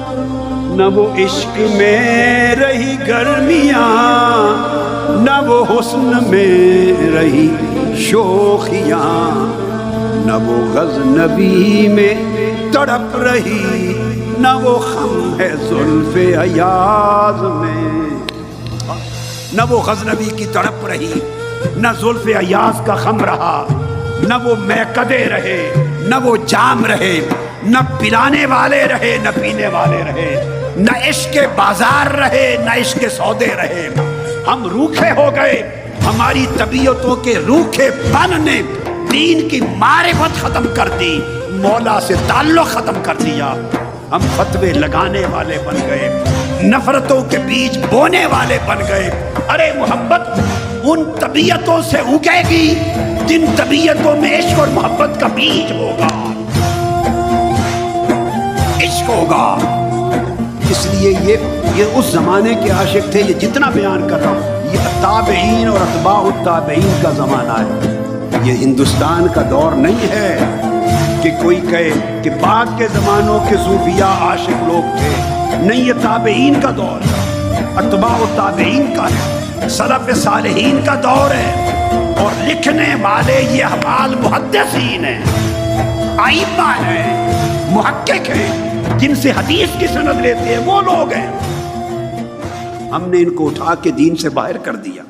نہ وہ عشق میں رہی گرمیاں، نہ وہ حسن میں رہی شوخیاں، نہ وہ غزنبی میں تڑپ رہی، نہ وہ خم ہے زلف ایاز میں۔ نہ وہ غزنبی کی تڑپ رہی، نہ زلف ایاز کا خم رہا، نہ وہ میکدے رہے، نہ وہ جام رہے، نہ پلانے والے رہے نہ پینے والے رہے، نہ عشق بازار رہے نہ عشق سودے رہے۔ ہم روکھے ہو گئے، ہماری طبیعتوں کے روکھے پن نے دین کی معرفت ختم کر دی، مولا سے تعلق ختم کر دیا۔ ہم فتوے لگانے والے بن گئے، نفرتوں کے بیج بونے والے بن گئے۔ ارے محبت ان طبیعتوں سے اگے گی جن طبیعتوں میں عشق اور محبت کا بیج ہوگا، عشق ہوگا۔ اس لیے یہ اس زمانے کے عاشق تھے۔ یہ جتنا بیان کر رہا ہوں یہ تابعین اور اتباع التابعین کا زمانہ ہے، یہ ہندوستان کا دور نہیں ہے کہ کوئی کہے کہ بعد کے زمانوں کے صوفیاء عاشق لوگ تھے۔ نہیں، یہ تابعین کا دور ہے، اتباع التابعین کا ہے، سلف صالحین کا دور ہے، اور لکھنے والے یہ احوال محدثین ہیں، ائمہ ہیں، محقق ہیں، جن سے حدیث کی سند لیتے ہیں وہ لوگ ہیں۔ ہم نے ان کو اٹھا کے دین سے باہر کر دیا۔